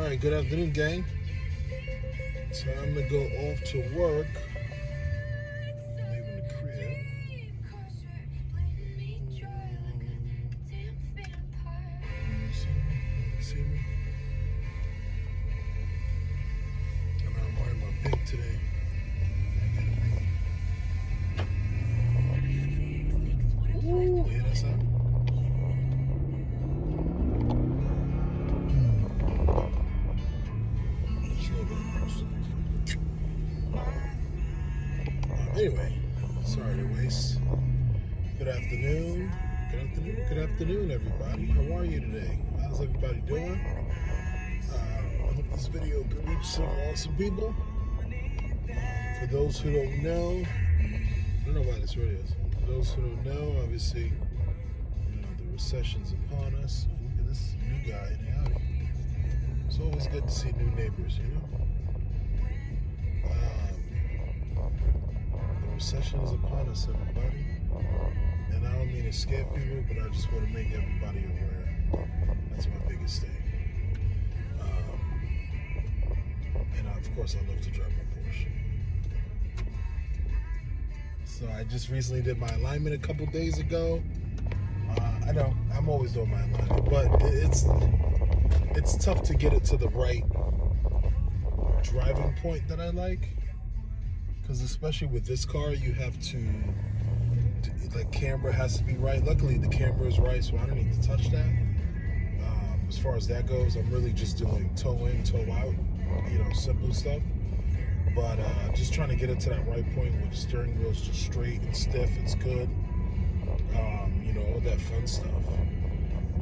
Alright, good afternoon, gang. Time to go off to work. I'm leaving the crib. See me? I'm wearing my pink today. Ooh, hear that sound? Anyway, sorry to waste. Good afternoon. Good afternoon, everybody. How are you today? How's everybody doing? I hope this video can reach some awesome people. For those who don't know, I don't know why this radio is. For those who don't know, obviously, the recession's upon us. Look at this new guy in the Audi. It's always good to see new neighbors, The recession is upon us, everybody. And I don't mean to scare people, but I just want to make everybody aware. That's my biggest thing. And of course, I love to drive my Porsche. So I just recently did my alignment a couple days ago. I know, I'm always doing my alignment, but it's tough to get it to the right driving point that I like. Because especially with this car, you have to, the camera has to be right. Luckily, the camera is right, so I don't need to touch that. As far as that goes, I'm really just doing toe in, toe out, simple stuff. But just trying to get it to that right point where the steering wheel's just straight and stiff, it's good. All that fun stuff.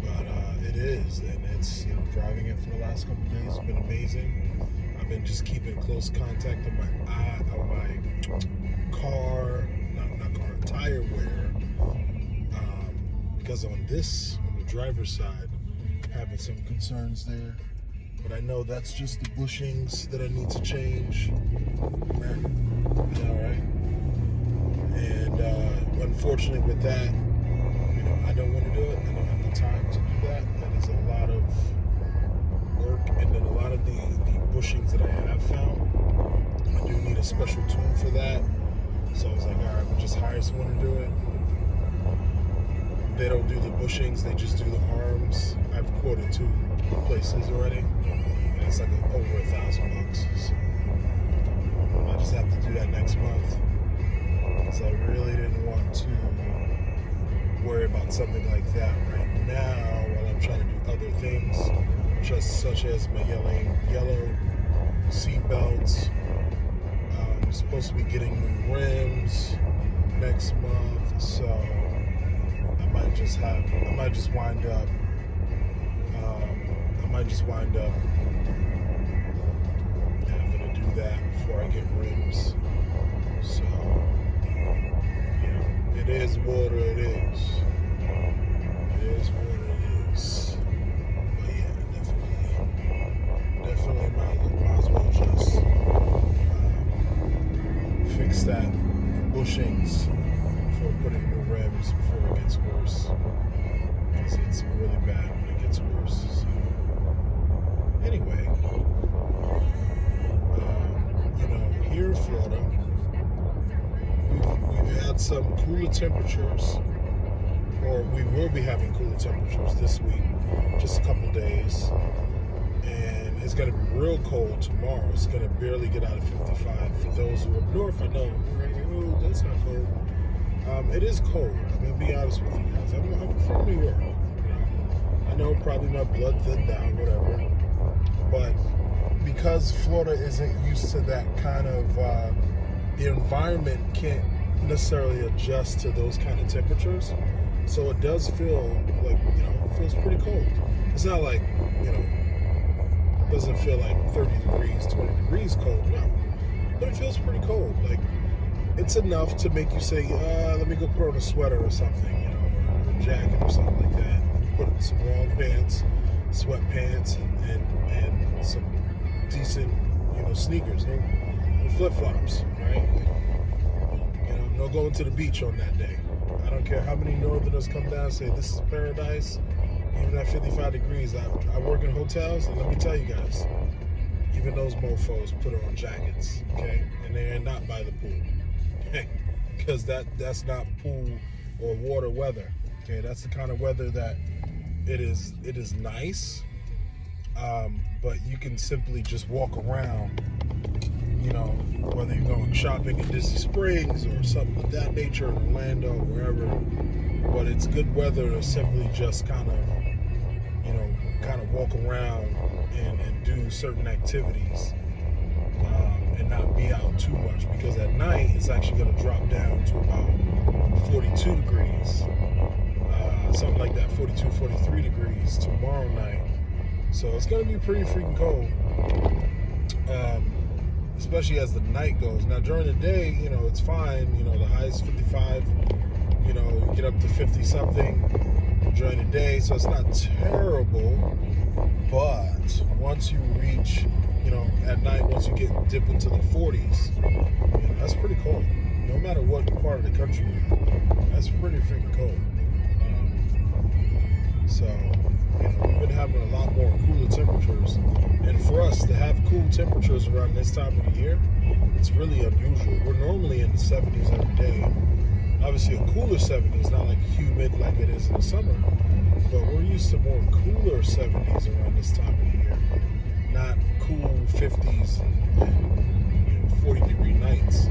But it is, and it's, driving it for the last couple of days has been amazing. I've been just keeping close contact on my tire wear, because on the driver's side, having some concerns there. But I know that's just the bushings that I need to change. Right? Right? And unfortunately with that, I don't want to do it. I don't have the time to do that. That is a lot of work, and then a lot of the bushings that I have found, I do need a special tool for that. So I was like, all right, we'll just hire someone to do it. They don't do the bushings, they just do the arms. I've quoted 2 places already, and it's like over $1,000. So I just have to do that next month, because I really didn't want to worry about something like that right now while I'm trying to do other things, just such as my yellow seat belts. I'm supposed to be getting new rims next month, so I might just wind up having to do that before I get rims. So it is what it is. It is what it is. But yeah, definitely might as well just fix that bushings before putting new rims before it gets worse. Because it's really bad when it gets worse. So anyway, here in Florida, we've had some cooler temperatures, or we will be having cooler temperatures this week, just a couple days, and it's going to be real cold tomorrow. It's going to barely get out of 55. For those who are up north, I know, oh, that's not cold. It is cold. I'm going to be honest with you guys. I'm from New York. I know probably my blood thinned down, whatever, but because Florida isn't used to that kind of, the environment can't necessarily adjust to those kind of temperatures, so it does feel like, it feels pretty cold. It's not like, it doesn't feel like 30 degrees, 20 degrees cold, no, but it feels pretty cold. Like, it's enough to make you say, let me go put on a sweater or something, or a jacket or something like that. Put on some long pants, sweatpants, and some decent, sneakers, no flip-flops, right? No going to the beach on that day. I don't care how many northerners come down and say this is paradise. Even at 55 degrees, I work in hotels, and let me tell you guys, even those mofos put on jackets, okay? And they are not by the pool, okay? Because that's not pool or water weather, okay? That's the kind of weather that it is nice, but you can simply just walk around, you know, whether you're going shopping in Disney Springs or something of that nature in Orlando, wherever. But it's good weather to simply just kind of walk around and do certain activities, and not be out too much, because at night it's actually going to drop down to about 42 degrees, something like that, 42, 43 degrees tomorrow night. So it's going to be pretty freaking cold, especially as the night goes. Now during the day, you know, it's fine. You know, the high is 55. You know, you get up to 50 something during the day, so it's not terrible. But once you reach, you know, at night, once you dip into the 40s, you know, that's pretty cold. No matter what part of the country you're in, that's pretty freaking cold. So, you know, we've been having a lot more cooler temperatures, and for us to have cool temperatures around this time of the year, it's really unusual. We're normally in the 70s every day. Obviously, a cooler 70s, not like humid like it is in the summer, but we're used to more cooler 70s around this time of the year, not cool 50s and, you know, 40-degree nights.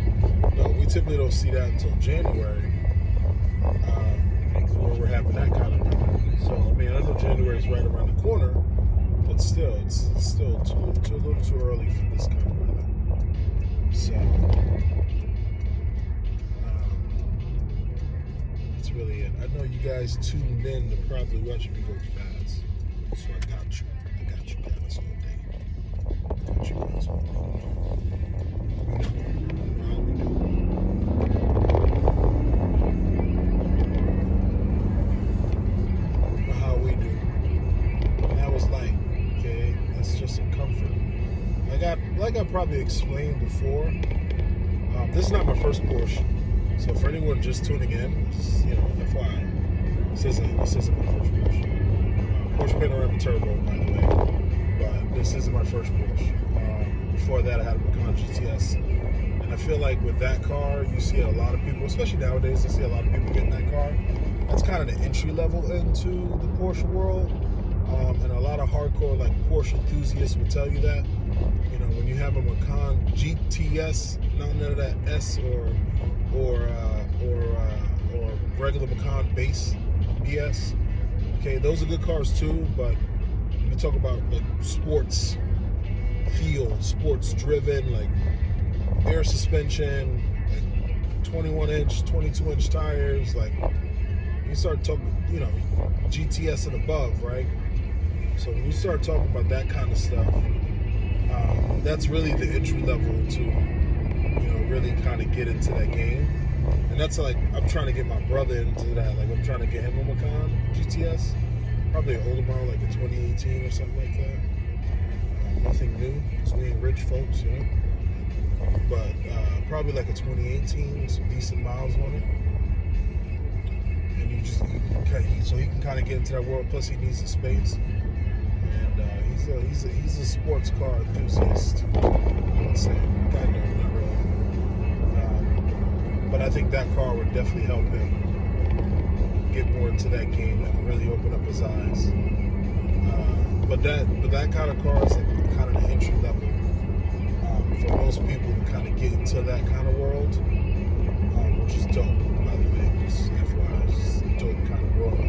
No, we typically don't see that until January, where we're having that kind of weather. So, I mean, I know January is right around the corner, but still, it's still a little too early for this kind of weather. So, that's really it. I know you guys tuned in to probably watch me go fast, so I got you guys all day. Got you guys all day. How we do. And that was like, okay, that's just a comfort. Like I probably explained before, this is not my first Porsche. So for anyone just tuning in, you know, FYI, this isn't my first Porsche. Porsche Panamera Turbo, by the way, but this isn't my first Porsche. Before that, I had a Macan GTS, and I feel like with that car, you see a lot of people, especially nowadays, I see a lot of people getting that car. That's kind of the entry level into the Porsche world, and a lot of hardcore like Porsche enthusiasts will tell you that. You know, when you have a Macan GTS, none of that S or regular Macan base BS. Okay, those are good cars too, but when you talk about like sports feel, sports driven, like air suspension, like 21-inch, 22-inch tires, like you start talking, you know, GTS and above, right? So when you start talking about that kind of stuff, that's really the entry level to, you know, really kind of get into that game. And that's like, I'm trying to get my brother into that. Like, I'm trying to get him a Macan GTS. Probably an older model, like a 2018 or something like that. Nothing new, because we ain't rich folks, you know. But probably like a 2018 with some decent miles on it. And so he can kind of get into that world. Plus, he needs the space. And he's a sports car enthusiast, I would say. Kind of, not really. But I think that car would definitely help him get more into that game and really open up his eyes. But that kind of car is like kind of the entry level for most people to kind of get into that kind of world, which is dope, by the way. Just FYI, it's just a dope kind of world.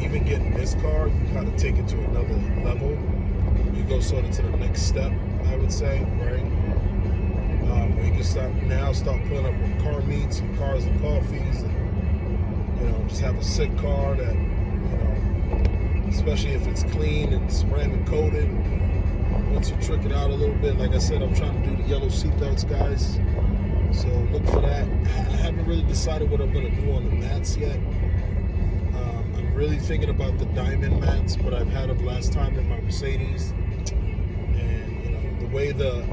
Even getting this car, you kind of take it to another level. You go sort of to the next step, I would say, right? Where you can start pulling up with car meets and cars and coffees, and, you know, just have a sick car that, you know, especially if it's clean and ceramic coated. Once you trick it out a little bit, like I said, I'm trying to do the yellow seatbelts, guys. So look for that. I haven't really decided what I'm going to do on the mats yet. I'm really thinking about the diamond mats, but I've had them last time in my Mercedes. And, you know, the way the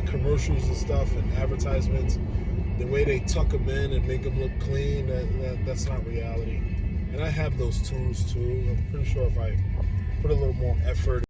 commercials and stuff and advertisements, the way they tuck them in and make them look clean, that's not reality. And I have those tunes too. I'm pretty sure if I put a little more effort